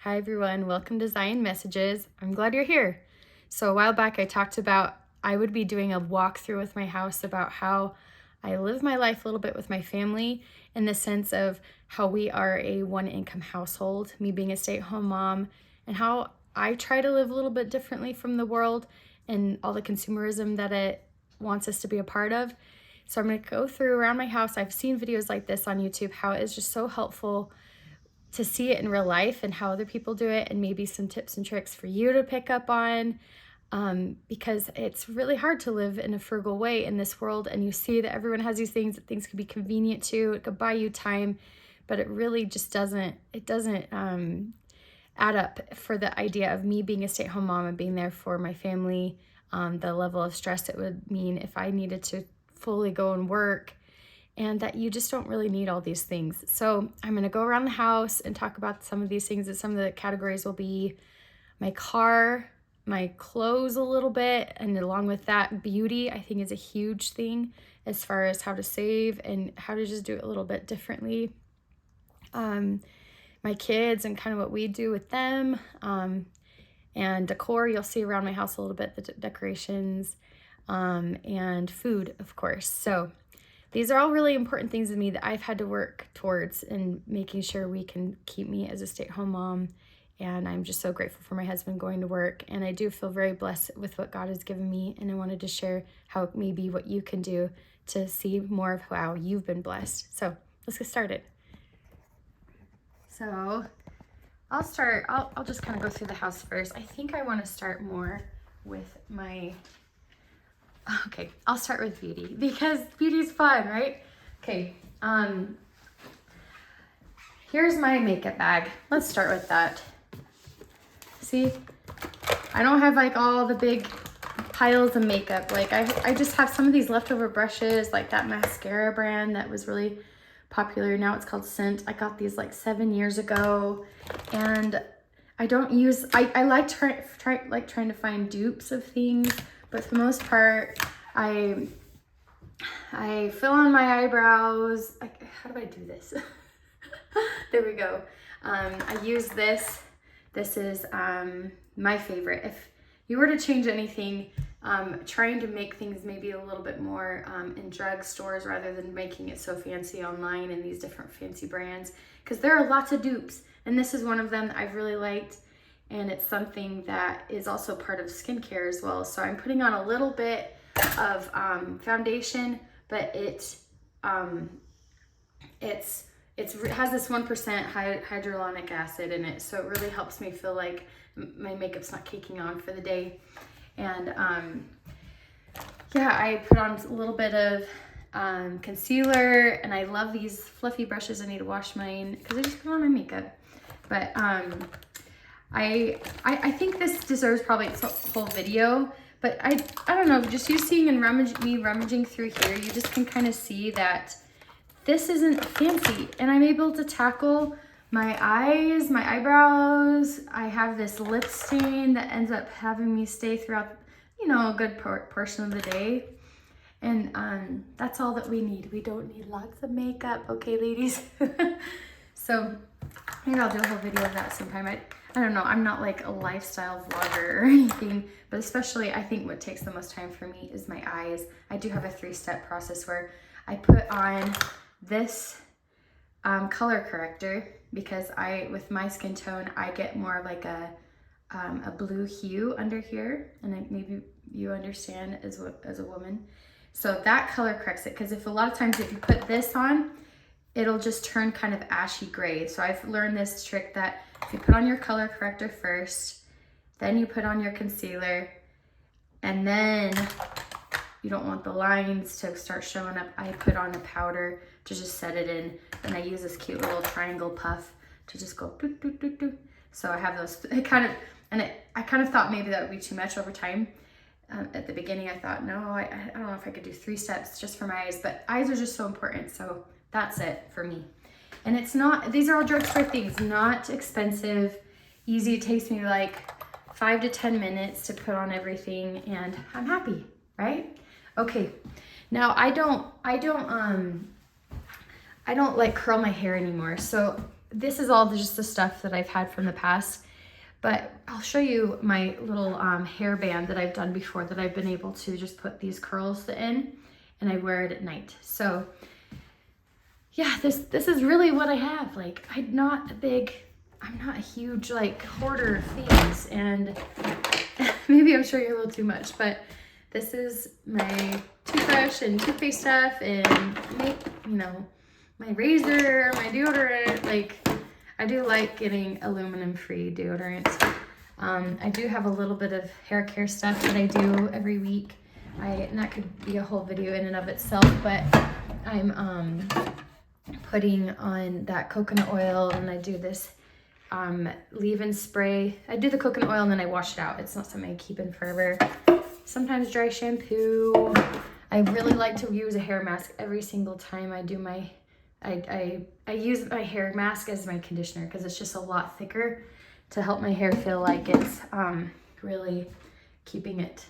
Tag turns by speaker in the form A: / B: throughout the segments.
A: Hi everyone, welcome to Zion Messages. I'm glad you're here. So a while back I talked about I would be doing a walkthrough with my house about how I live my life a little bit with my family in the sense of how we are a one-income household, me being a stay-at-home mom, and how I try to live a little bit differently from the world and all the consumerism that it wants us to be a part of. So I'm going to go through around my house. I've seen videos like this on YouTube, how it is just so helpful to see it in real life and how other people do it, and maybe some tips and tricks for you to pick up on, because it's really hard to live in a frugal way in this world, and you see that everyone has these things that things can be convenient to, it could buy you time, but it really just doesn't add up for the idea of me being a stay-at-home mom and being there for my family, the level of stress it would mean if I needed to fully go and work, and that you just don't really need all these things. So I'm going to go around the house and talk about some of these things. And some of the categories will be my car, my clothes a little bit, and along with that, beauty I think is a huge thing as far as how to save and how to just do it a little bit differently. My kids and kind of what we do with them, and decor you'll see around my house a little bit, the decorations, and food, of course. So these are all really important things to me that I've had to work towards in making sure we can keep me as a stay-at-home mom. And I'm just so grateful for my husband going to work. And I do feel very blessed with what God has given me. And I wanted to share how maybe what you can do to see more of how you've been blessed. So let's get started. So I'll just kind of go through the house first. I think I want to start more with I'll start with beauty because beauty's fun, right? Okay, here's my makeup bag. Let's start with that. See, I don't have like all the big piles of makeup. Like I just have some of these leftover brushes, like that mascara brand that was really popular. Now it's called Scent. I got these like 7 years ago, and I don't use, I like trying to find dupes of things, but for the most part, I fill on my eyebrows. How do I do this? There we go. I use this. This is my favorite. If you were to change anything, trying to make things maybe a little bit more in drugstores rather than making it so fancy online and these different fancy brands, because there are lots of dupes, and this is one of them that I've really liked, and it's something that is also part of skincare as well. So I'm putting on a little bit of foundation, but it has this 1% hyaluronic acid in it, so it really helps me feel like my makeup's not caking on for the day. And yeah, I put on a little bit of concealer, and I love these fluffy brushes. I need to wash mine because I just put on my makeup. But I think this deserves probably its whole video, but I don't know, just you seeing and me rummaging through here, you just can kind of see that this isn't fancy, and I'm able to tackle my eyes, my eyebrows. I have this lip stain that ends up having me stay throughout, a good portion of the day. And that's all that we need. We don't need lots of makeup, okay, ladies? So maybe I'll do a whole video of that sometime. I don't know, I'm not like a lifestyle vlogger or anything, but especially I think what takes the most time for me is my eyes. I do have a 3-step process where I put on this color corrector because with my skin tone, I get more like a blue hue under here, and maybe you understand as a woman. So that color corrects it, because a lot of times if you put this on, it'll just turn kind of ashy gray. So I've learned this trick that if you put on your color corrector first, then you put on your concealer, and then you don't want the lines to start showing up, I put on a powder to just set it in. Then I use this cute little triangle puff to just go doo, doo, doo, doo. So I have those, I kind of thought maybe that would be too much over time. At the beginning I thought, no, I don't know if I could do 3 steps just for my eyes, but eyes are just so important. So that's it for me. And it's not, these are all drugstore things, not expensive, easy. It takes me like 5 to 10 minutes to put on everything, and I'm happy, right? Okay, I don't like curl my hair anymore. So this is all just the stuff that I've had from the past. But I'll show you my little hairband that I've done before that I've been able to just put these curls in, and I wear it at night. So yeah, this is really what I have. Like, I'm not a huge like hoarder of things, and maybe I'm showing you a little too much, but this is my toothbrush and toothpaste stuff, and my razor, my deodorant. Like, I do like getting aluminum-free deodorant. I do have a little bit of hair care stuff that I do every week. And that could be a whole video in and of itself, but I'm putting on that coconut oil, and I do this leave-in spray. I do the coconut oil and then I wash it out. It's not something I keep in forever. Sometimes dry shampoo. I really like to use a hair mask every single time I do my I use my hair mask as my conditioner because it's just a lot thicker to help my hair feel like it's really keeping it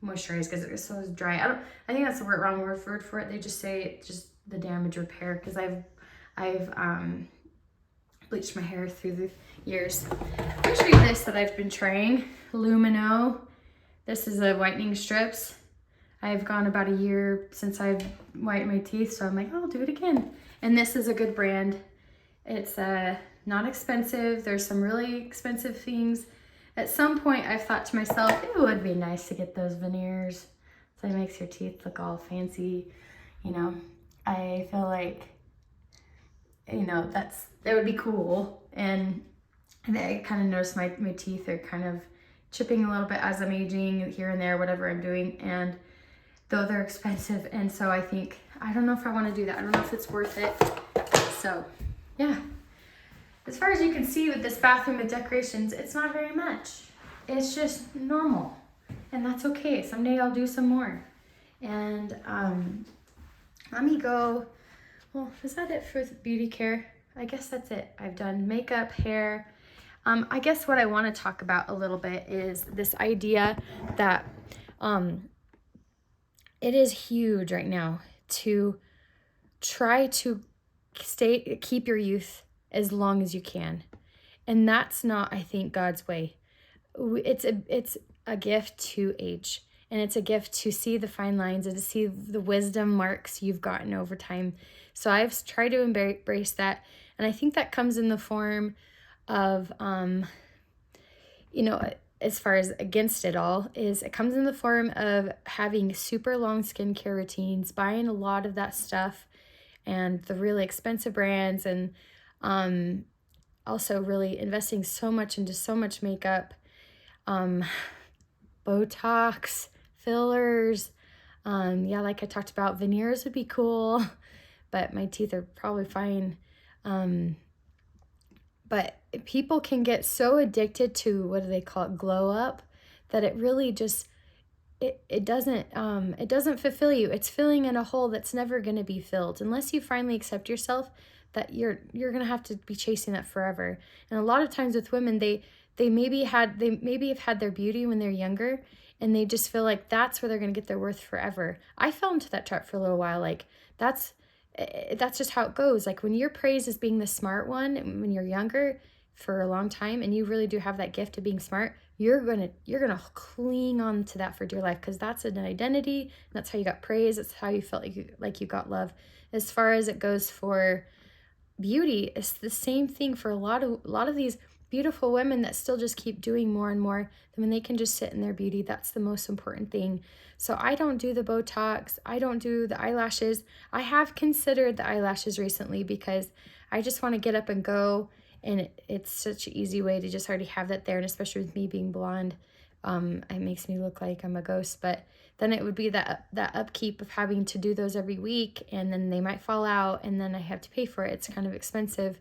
A: moisturized because it's so dry. I think that's the wrong word for it. They just say it's just the damage repair because I've bleached my hair through the years. I'll show you this that I've been trying. Lumino. This is a whitening strips. I've gone about a year since I've whitened my teeth, so I'm like, oh, I'll do it again. And this is a good brand. It's not expensive. There's some really expensive things. At some point, I've thought to myself, it would be nice to get those veneers. So it makes your teeth look all fancy. You know, I feel like, you know, that would be cool. And I kind of notice my teeth are kind of chipping a little bit as I'm aging here and there, whatever I'm doing. And though they're expensive, and so I think, I don't know if I want to do that. I don't know if it's worth it. So yeah, as far as you can see with this bathroom with decorations, it's not very much. It's just normal, and that's okay. Someday I'll do some more. And let me go. Well, is that it for beauty care? I guess that's it. I've done makeup, hair. I guess what I want to talk about a little bit is this idea that it is huge right now to try to keep your youth as long as you can. And that's not, I think, God's way. It's a gift to age, and it's a gift to see the fine lines and to see the wisdom marks you've gotten over time. So I've tried to embrace that, and I think that comes in the form of, as far as against it all, is it comes in the form of having super long skincare routines, buying a lot of that stuff and the really expensive brands, and also really investing so much into so much makeup, Botox, fillers. Like I talked about, veneers would be cool, but my teeth are probably fine. But people can get so addicted to, what do they call it, glow up, that it really just, it doesn't fulfill you. It's filling in a hole that's never going to be filled unless you finally accept yourself that you're going to have to be chasing that forever. And a lot of times with women, they maybe have had their beauty when they're younger, and they just feel like that's where they're going to get their worth forever. I fell into that trap for a little while. Like, that's just how it goes. Like, when you're praised as being the smart one when you're younger for a long time, and you really do have that gift of being smart, you're gonna cling on to that for dear life, because that's an identity. That's how you got praise. That's how you felt like you got love. As far as it goes for beauty, it's the same thing for a lot of these beautiful women that still just keep doing more and more. When they can just sit in their beauty, that's the most important thing. So I don't do the Botox. I don't do the eyelashes. I have considered the eyelashes recently because I just want to get up and go, and it's such an easy way to just already have that there. And especially with me being blonde, it makes me look like I'm a ghost. But then it would be that upkeep of having to do those every week, and then they might fall out, and then I have to pay for it. It's kind of expensive.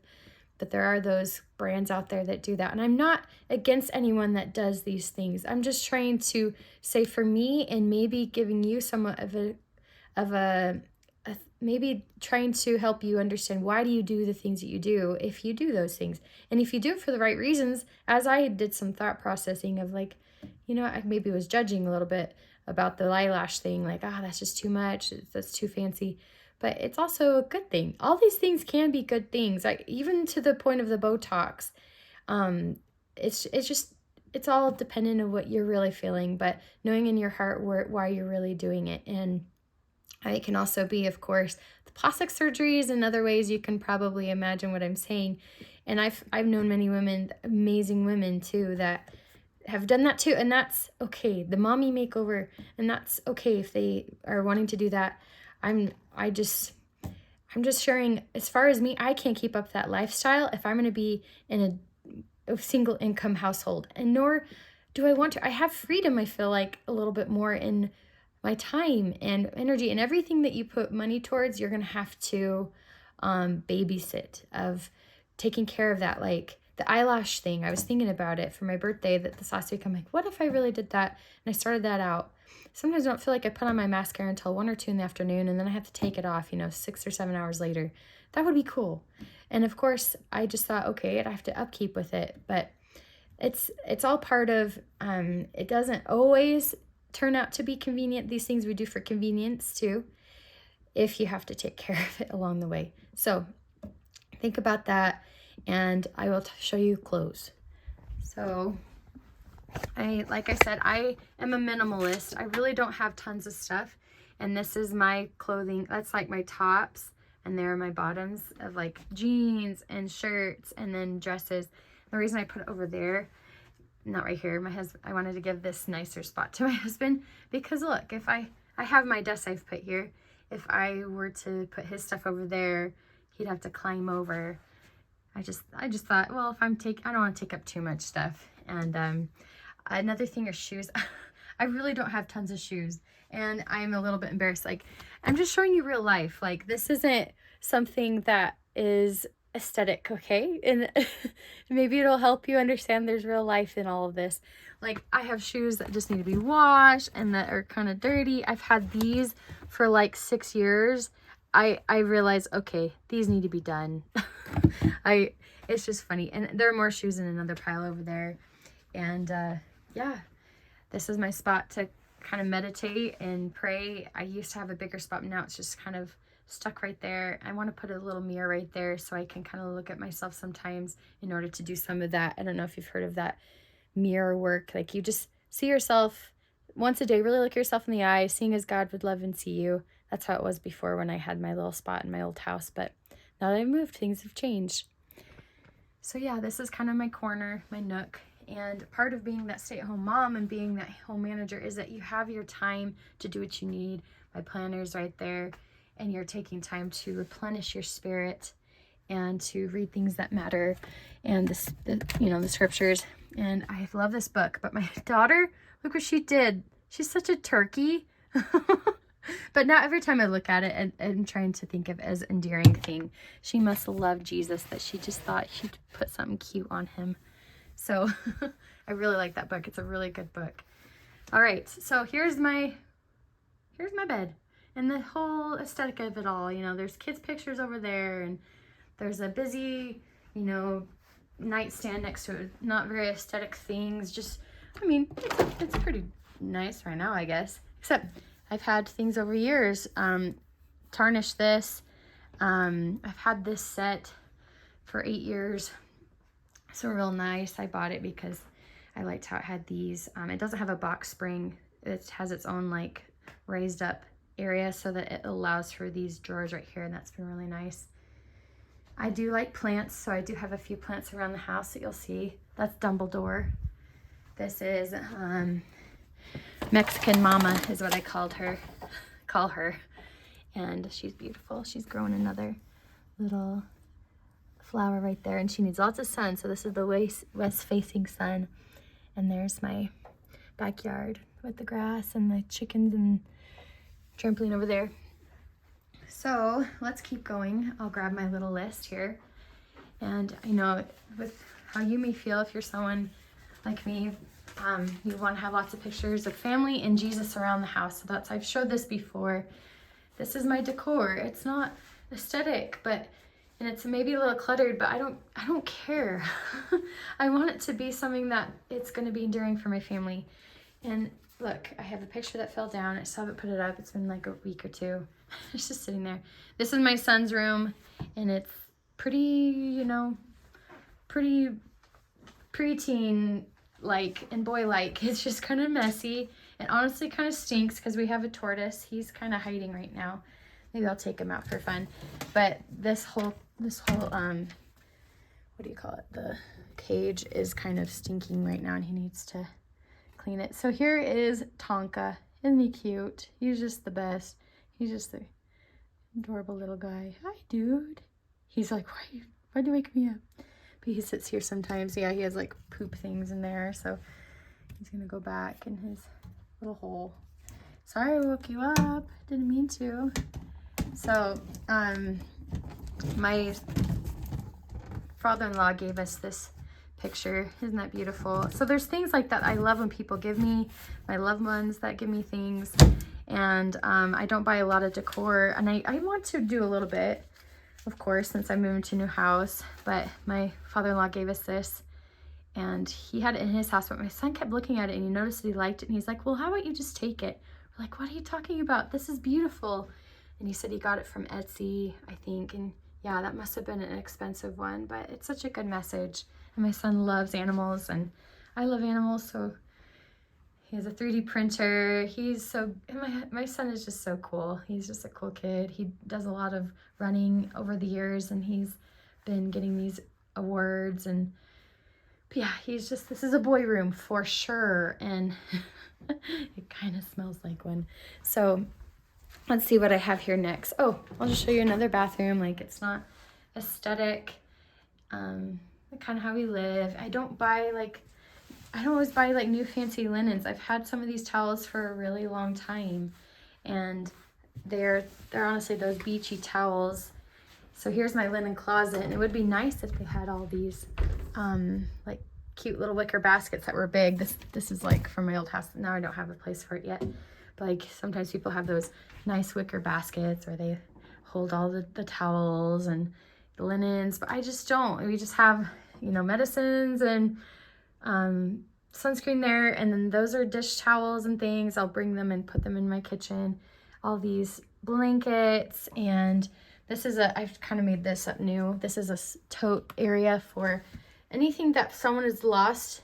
A: But there are those brands out there that do that. And I'm not against anyone that does these things. I'm just trying to say, for me, and maybe giving you somewhat of a maybe trying to help you understand, why do you do the things that you do if you do those things? And if you do it for the right reasons, as I did some thought processing of like, I maybe was judging a little bit about the eyelash thing, like, that's just too much, that's too fancy. but it's also a good thing. All these things can be good things, like even to the point of the Botox. It's all dependent on what you're really feeling, but knowing in your heart why you're really doing it. And it can also be, of course, the plastic surgeries and other ways. You can probably imagine what I'm saying. And I've known many women, amazing women too, that have done that too, and that's okay. The mommy makeover, and that's okay if they are wanting to do that. I'm just sharing. As far as me, I can't keep up that lifestyle if I'm going to be in a single income household, and nor do I want to. I have freedom, I feel like, a little bit more in my time and energy, and everything that you put money towards, you're going to have to babysit, of taking care of that. Like the eyelash thing, I was thinking about it for my birthday this last week. I'm like, what if I really did that? And I started that out. Sometimes I don't feel like I put on my mascara until 1 or 2 in the afternoon, and then I have to take it off, 6 or 7 hours later. That would be cool. And of course, I just thought, okay, I'd have to upkeep with it. But it's all part of, it doesn't always turn out to be convenient. These things we do for convenience too, if you have to take care of it along the way. So think about that, and I will show you clothes. So like I said, I am a minimalist. I really don't have tons of stuff, and this is my clothing. That's like my tops, and there are my bottoms of like jeans and shirts and then dresses. The reason I put it over there, not right here, I wanted to give this nicer spot to my husband, because look, if I have my desk I've put here. If I were to put his stuff over there, he'd have to climb over. I just thought, well, if I don't want to take up too much stuff. And another thing are shoes. I really don't have tons of shoes, and I'm a little bit embarrassed. Like, I'm just showing you real life. Like, this isn't something that is aesthetic, okay? And maybe it'll help you understand there's real life in all of this. Like, I have shoes that just need to be washed and that are kind of dirty. I've had these for like 6 years. I realized, okay, these need to be done. It's just funny. And there are more shoes in another pile over there. And yeah, this is my spot to kind of meditate and pray. I used to have a bigger spot, but now it's just kind of stuck right there. I want to put a little mirror right there so I can kind of look at myself sometimes in order to do some of that. I don't know if you've heard of that mirror work. Like, you just see yourself once a day, really look yourself in the eye, seeing as God would love and see you. That's how it was before when I had my little spot in my old house, but now that I've moved, things have changed. So yeah, this is kind of my corner, my nook. And part of being that stay-at-home mom and being that home manager is that you have your time to do what you need. My planner's right there, and you're taking time to replenish your spirit and to read things that matter, and the scriptures. And I love this book, but my daughter, look what she did. She's such a turkey. But now every time I look at it, and I'm trying to think of it as an endearing thing. She must love Jesus, that she just thought she'd put something cute on him. So I really like that book. It's a really good book. All right, so here's my bed and the whole aesthetic of it all. There's kids' pictures over there, and there's a busy, nightstand next to it. Not very aesthetic things. Just, it's pretty nice right now, I guess. Except I've had things over years. Tarnish this. I've had this set for 8 years. So real nice. I bought it because I liked how it had these. It doesn't have a box spring. It has its own like raised up area so that it allows for these drawers right here, and that's been really nice. I do like plants, so I do have a few plants around the house that you'll see. That's Dumbledore. This is Mexican Mama is what I call her. And she's beautiful. She's growing another little flower right there, and she needs lots of sun, so this is the west facing sun. And there's my backyard with the grass and the chickens and trampoline over there. So let's keep going. I'll grab my little list here. And with how you may feel, if you're someone like me, you want to have lots of pictures of family and Jesus around the house. So I've showed this before. This is my decor. It's not aesthetic, and it's maybe a little cluttered, but I don't care. I want it to be something that it's going to be enduring for my family. And look, I have a picture that fell down. I still haven't put it up. It's been like a week or two. It's just sitting there. This is my son's room, and it's pretty, you know, pretty preteen-like and boy-like. It's just kind of messy, and honestly kind of stinks because we have a tortoise. He's kind of hiding right now. Maybe I'll take him out for fun. But this whole what do you call it? The cage is kind of stinking right now, and he needs to clean it. So here is Tonka. Isn't he cute? He's just the best. He's just the adorable little guy. Hi, dude. He's like, why'd you wake me up? But he sits here sometimes. Yeah, he has like poop things in there. So he's gonna go back in his little hole. Sorry I woke you up. Didn't mean to. So, my father-in-law gave us this picture. Isn't that beautiful? So there's things like that I love when people give me, my loved ones that give me things. And I don't buy a lot of decor, and I want to do a little bit, of course, since I'm moving to a new house. But my father-in-law gave us this, and he had it in his house, but my son kept looking at it, and he noticed that he liked it, and he's like, well, how about you just take it? We're like, what are you talking about? This is beautiful. And he said he got it from Etsy, I think, and yeah, that must have been an expensive one, but it's such a good message. And my son loves animals, and I love animals, so he has a 3D printer. He's so, my son is just so cool. He's just a cool kid. He does a lot of running over the years, and he's been getting these awards, and yeah, he's just, this is a boy room for sure, and it kind of smells like one. So let's see what I have here next. Oh, I'll just show you another bathroom. Like, it's not aesthetic, kind of how we live. I don't always buy like new fancy linens. I've had some of these towels for a really long time, and they're honestly those beachy towels. So here's my linen closet, and it would be nice if they had all these like cute little wicker baskets that were big. This is like from my old house. Now I don't have a place for it yet. But like sometimes people have those nice wicker baskets where they hold all the towels and the linens, but I just don't. We just have, you know, medicines and sunscreen there, and then those are dish towels and things. I'll bring them and put them in my kitchen. All these blankets, and this is I've kind of made this up new. This is a tote area for anything that someone has lost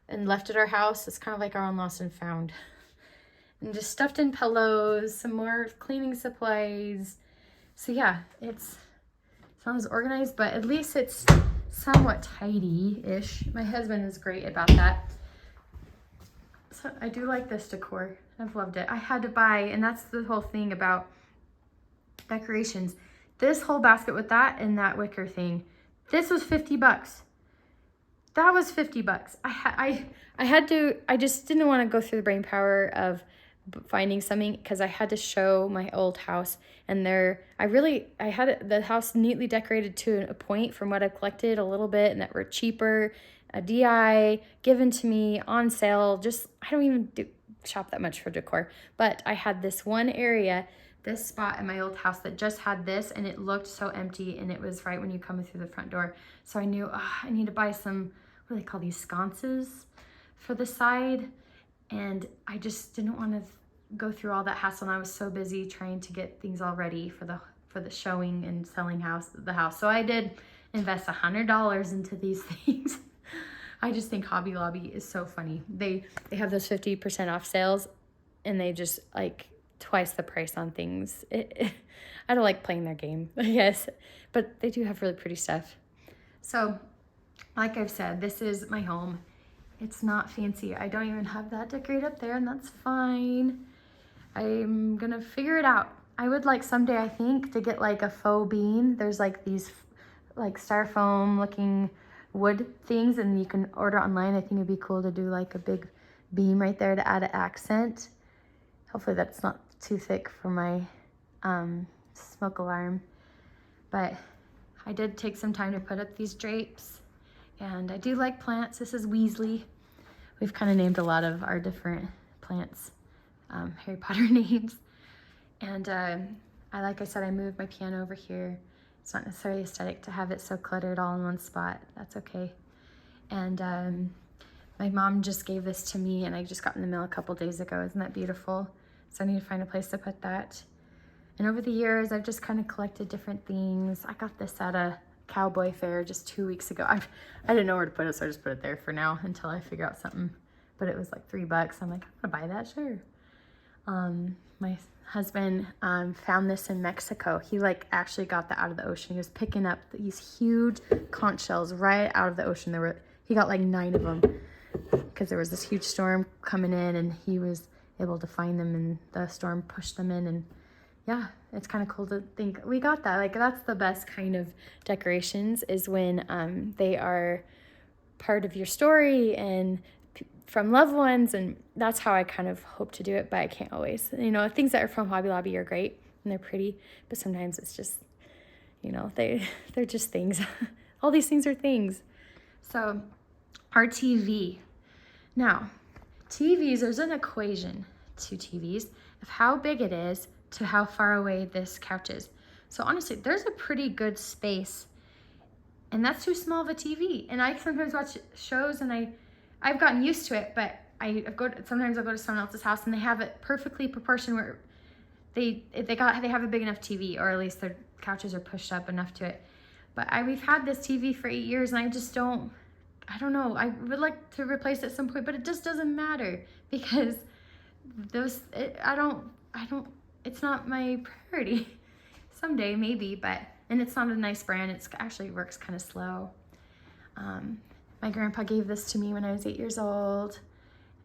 A: and left at our house. It's kind of like our own lost and found. And just stuffed in pillows, some more cleaning supplies. So yeah, it's not as organized, but at least it's somewhat tidy-ish. My husband is great about that. So I do like this decor. I've loved it. I had to buy, and that's the whole thing about decorations. This whole basket with that and that wicker thing, this was 50 bucks. That was 50 bucks. I just didn't want to go through the brain power of finding something, because I had to show my old house, and I had the house neatly decorated to a point from what I collected a little bit, and that were cheaper, a DI given to me on sale. Just, I don't even shop that much for decor, but I had this one area, this spot in my old house that just had this, and it looked so empty, and it was right when you come through the front door. So I knew I need to buy some, what do they call these, sconces for the side. And I just didn't want to go through all that hassle, and I was so busy trying to get things all ready for the showing and selling the house. So I did invest $100 into these things. I just think Hobby Lobby is so funny. They have those 50% off sales, and they just like twice the price on things. I don't like playing their game, I guess, but they do have really pretty stuff. So like I've said, this is my home. It's not fancy. I don't even have that decorated up there, and that's fine. I'm gonna figure it out. I would like someday, I think, to get like a faux bean. There's like these like styrofoam looking wood things, and you can order online. I think it'd be cool to do like a big beam right there to add an accent. Hopefully that's not too thick for my smoke alarm. But I did take some time to put up these drapes, and I do like plants. This is Weasley. We've kind of named a lot of our different plants Harry Potter names. And like I said, I moved my piano over here. It's not necessarily aesthetic to have it so cluttered all in one spot. That's okay. And My mom just gave this to me and I just got in the mail a couple days ago. Isn't that beautiful? So I need to find a place to put that. And over the years, I've just kind of collected different things. I got this at a cowboy fair just 2 weeks ago. I didn't know where to put it, so I just put it there for now until I figure out something. But it was like $3. I'm like, I'm gonna buy that, sure. My husband found this in Mexico. He like actually got that out of the ocean. He was picking up these huge conch shells right out of the ocean. He got like 9 of them because there was this huge storm coming in, and he was able to find them, and the storm pushed them in. And yeah, it's kind of cool to think we got that. Like, that's the best kind of decorations, is when they are part of your story and from loved ones, and that's how I kind of hope to do it, but I can't always. You know, things that are from Hobby Lobby are great and they're pretty, but sometimes it's just, you know, they're just things. All these things are things. So our TV. Now, TVs, there's an equation to TVs of how big it is to how far away this couch is. So honestly, there's a pretty good space, and that's too small of a TV. And I sometimes watch shows and I've gotten used to it, but sometimes I'll go to someone else's house and they have it perfectly proportioned where they have a big enough TV, or at least their couches are pushed up enough to it. But we've had this TV for 8 years, and I don't know. I would like to replace it at some point, but it just doesn't matter because it's not my priority. Someday maybe, and it's not a nice brand. It actually works kind of slow. My grandpa gave this to me when I was 8 years old,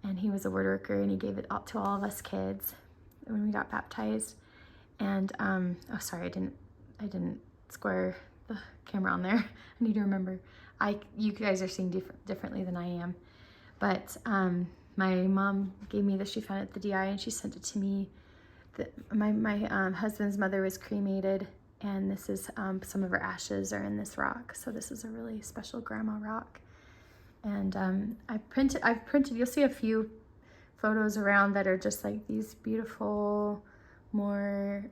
A: and he was a word worker, and he gave it out to all of us kids when we got baptized. And oh, sorry, I didn't square the camera on there. I need to remember. You guys are seeing differently than I am, but my mom gave me this. She found it at the DI, and she sent it to me. My husband's mother was cremated, and this is some of her ashes are in this rock. So this is a really special grandma rock. And I've printed, you'll see a few photos around that are just like these beautiful, more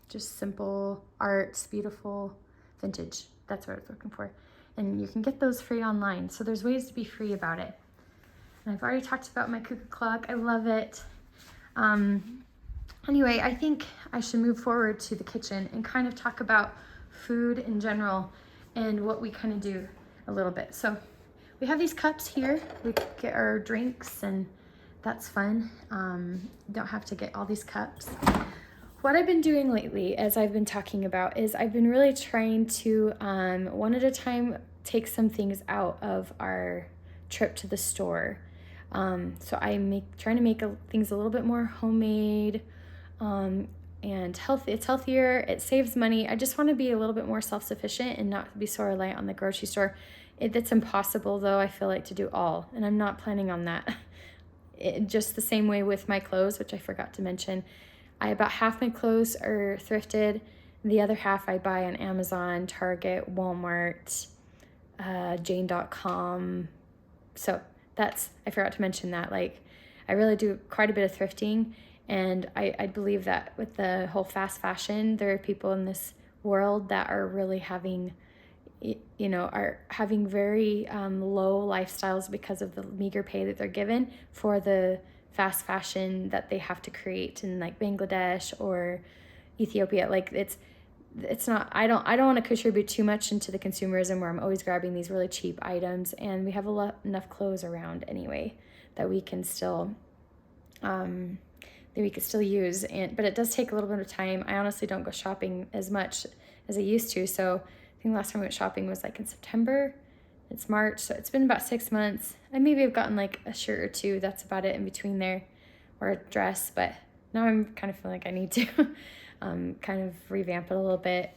A: just simple arts, beautiful vintage. That's what I was looking for. And you can get those free online. So there's ways to be free about it. And I've already talked about my cuckoo clock. I love it. Anyway, I think I should move forward to the kitchen and kind of talk about food in general and what we kind of do a little bit. So we have these cups here. We get our drinks, and that's fun. Don't have to get all these cups. What I've been doing lately, as I've been talking about, is I've been really trying to, one at a time, take some things out of our trip to the store. So I'm trying to make things a little bit more homemade, and healthy. It's healthier. It saves money. I just want to be a little bit more self-sufficient and not be so reliant on the grocery store. It's impossible, though, I feel like, to do all, and I'm not planning on that. Just the same way with my clothes, which I forgot to mention. About half my clothes are thrifted. The other half I buy on Amazon, Target, Walmart, Jane.com. So I forgot to mention that. Like, I really do quite a bit of thrifting, and I believe that with the whole fast fashion, there are people in this world that are really having very low lifestyles because of the meager pay that they're given for the fast fashion that they have to create in like Bangladesh or Ethiopia. Like it's not, I don't want to contribute too much into the consumerism where I'm always grabbing these really cheap items, and we have enough clothes around anyway that we can still use, but it does take a little bit of time. I honestly don't go shopping as much as I used to. So I think the last time I went shopping was like in September. It's March, so it's been about 6 months. I maybe have gotten like a shirt or two. That's about it in between there, or a dress. But now I'm kind of feeling like I need to kind of revamp it a little bit.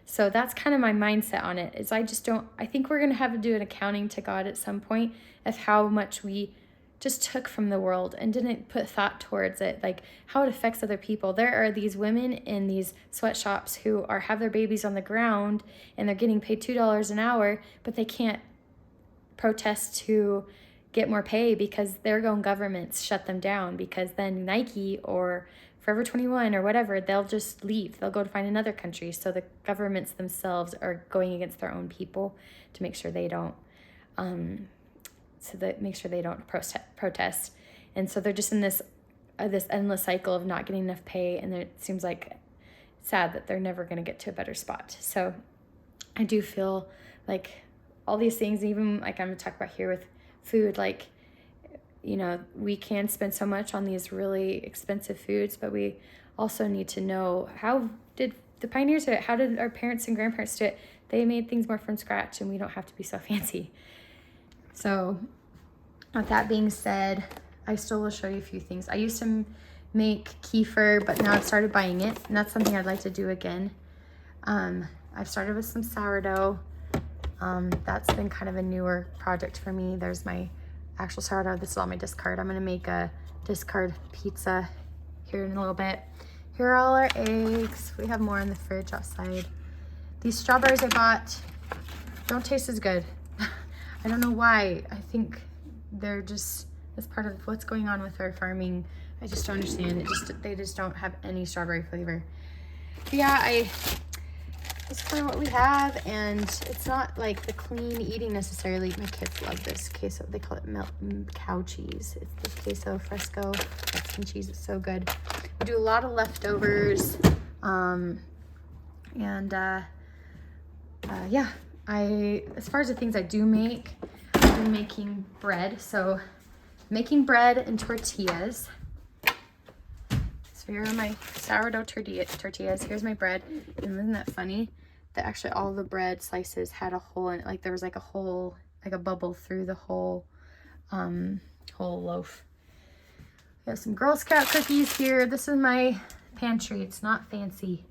A: So that's kind of my mindset on it. Is I think we're gonna have to do an accounting to God at some point of how much we just took from the world and didn't put thought towards it, like how it affects other people. There are these women in these sweatshops who have their babies on the ground, and they're getting paid $2 an hour, but they can't protest to get more pay because their own governments shut them down, because then Nike or Forever 21 or whatever, they'll just leave. They'll go to find another country. So the governments themselves are going against their own people to make sure they don't so that make sure they don't protest. And so they're just in this endless cycle of not getting enough pay, and it seems like sad that they're never going to get to a better spot. So I do feel like all these things, even like I'm going to talk about here with food, like, you know, we can spend so much on these really expensive foods, but we also need to know, how did the pioneers do it? How did our parents and grandparents do it? They made things more from scratch, and we don't have to be so fancy. So with that being said, I still will show you a few things. I used to make kefir, but now I've started buying it, and that's something I'd like to do again. I've started with some sourdough. That's been kind of a newer project for me. There's my actual sourdough. This is all my discard. I'm gonna make a discard pizza here in a little bit. Here are all our eggs. We have more in the fridge outside. These strawberries I bought don't taste as good. I don't know why. I think they're just, as part of what's going on with our farming. I just don't understand. They just don't have any strawberry flavor. But yeah, it's kind of what we have, and it's not like the clean eating necessarily. My kids love this queso. They call it cow cheese. It's the queso fresco Mexican cheese. It's so good. We do a lot of leftovers, yeah. As far as the things I do make, I've been making bread. So making bread and tortillas. So here are my sourdough tortillas. Here's my bread. And isn't that funny? That actually all the bread slices had a hole in it. Like there was like a hole, like a bubble through the whole loaf. We have some Girl Scout cookies here. This is my pantry. It's not fancy,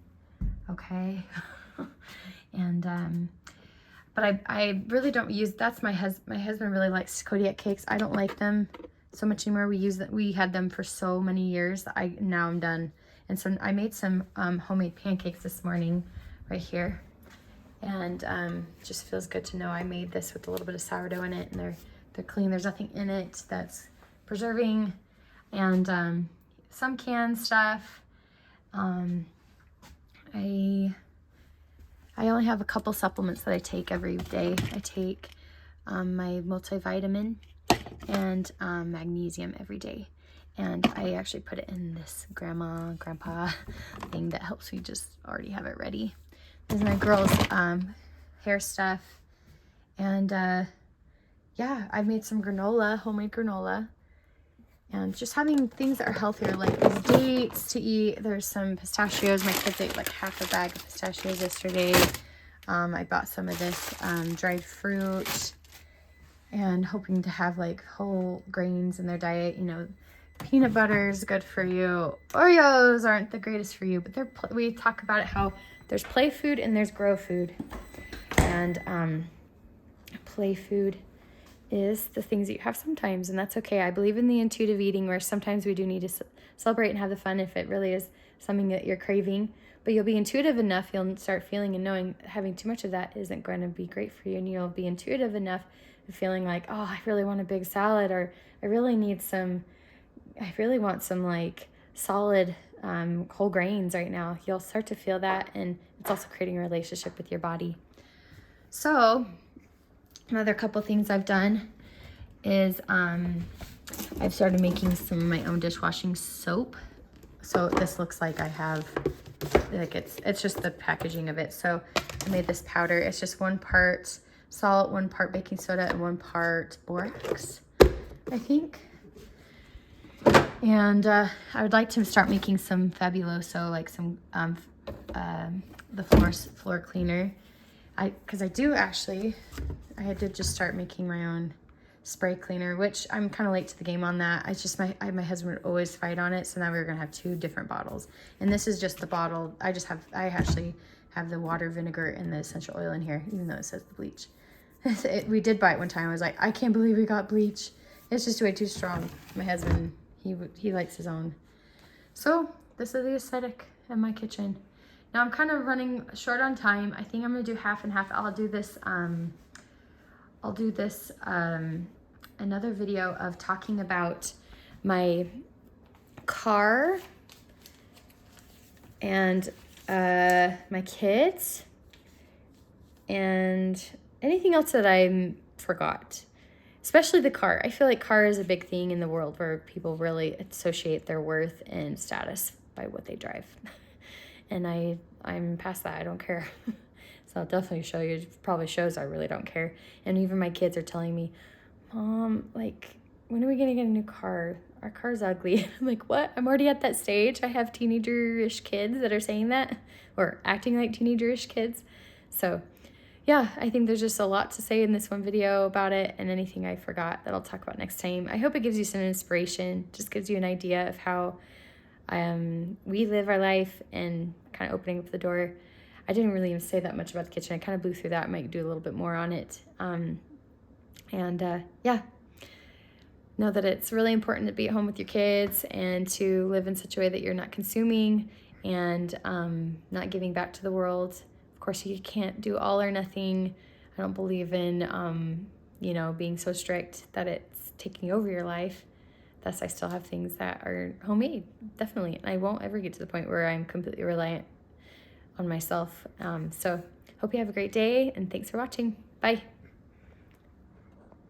A: okay? And but I really don't use, that's my husband really likes Kodiak cakes. I don't like them so much anymore. We had them for so many years. Now I'm done. And so I made some homemade pancakes this morning right here. And just feels good to know I made this with a little bit of sourdough in it, and they're clean. There's nothing in it that's preserving. And some canned stuff. I only have a couple supplements that I take every day. I take my multivitamin and magnesium every day. And I actually put it in this grandpa thing that helps me just already have it ready. This is my girls' hair stuff. And yeah, I've made some granola, homemade granola. And just having things that are healthier, like these dates to eat. There's some pistachios. My kids ate like half a bag of pistachios yesterday. I bought some of this dried fruit, and hoping to have like whole grains in their diet. You know, peanut butter is good for you. Oreos aren't the greatest for you, but we talk about it, how there's play food and there's grow food. And play food is the things that you have sometimes, and that's okay. I believe in the intuitive eating, where sometimes we do need to celebrate and have the fun if it really is something that you're craving. But you'll be intuitive enough, you'll start feeling and knowing having too much of that isn't going to be great for you, and you'll be intuitive enough of feeling like, oh, I really want a big salad, or I really want some like solid whole grains right now. You'll start to feel that, and it's also creating a relationship with your body. So another couple things I've done is I've started making some of my own dishwashing soap. So this looks like I have, like it's just the packaging of it. So I made this powder. It's just 1 part salt, 1 part baking soda, and 1 part borax, I think. And I would like to start making some Fabuloso, like some the floor cleaner. Because I did just start making my own spray cleaner, which I'm kind of late to the game on that. It's just my husband would always fight on it, so now we're gonna have 2 different bottles. And this is just the bottle. I actually have the water, vinegar, and the essential oil in here, even though it says the bleach. We did buy it one time. I was like, I can't believe we got bleach. It's just way too strong. My husband, he likes his own. So this is the aesthetic of my kitchen. Now I'm kind of running short on time. I think I'm gonna do half and half. I'll do this another video of talking about my car and my kids and anything else that I forgot. especially the car. I feel like car is a big thing in the world where people really associate their worth and status by what they drive. And I'm past that. I don't care. So I'll definitely show you. It probably shows I really don't care. And even my kids are telling me, Mom, like, when are we gonna get a new car? Our car's ugly. I'm like, what? I'm already at that stage. I have teenager-ish kids that are saying that, or acting like teenager-ish kids. So yeah, I think there's just a lot to say in this one video about it, and anything I forgot that I'll talk about next time. I hope it gives you some inspiration, just gives you an idea of how we live our life, and kind of opening up the door. I didn't really even say that much about the kitchen. I kind of blew through that. I might do a little bit more on it. Yeah, know that it's really important to be at home with your kids and to live in such a way that you're not consuming and not giving back to the world. Of course, you can't do all or nothing. I don't believe in, you know, being so strict that it's taking over your life. Thus, I still have things that are homemade, definitely. And I won't ever get to the point where I'm completely reliant on myself. So hope you have a great day, and thanks for watching. Bye.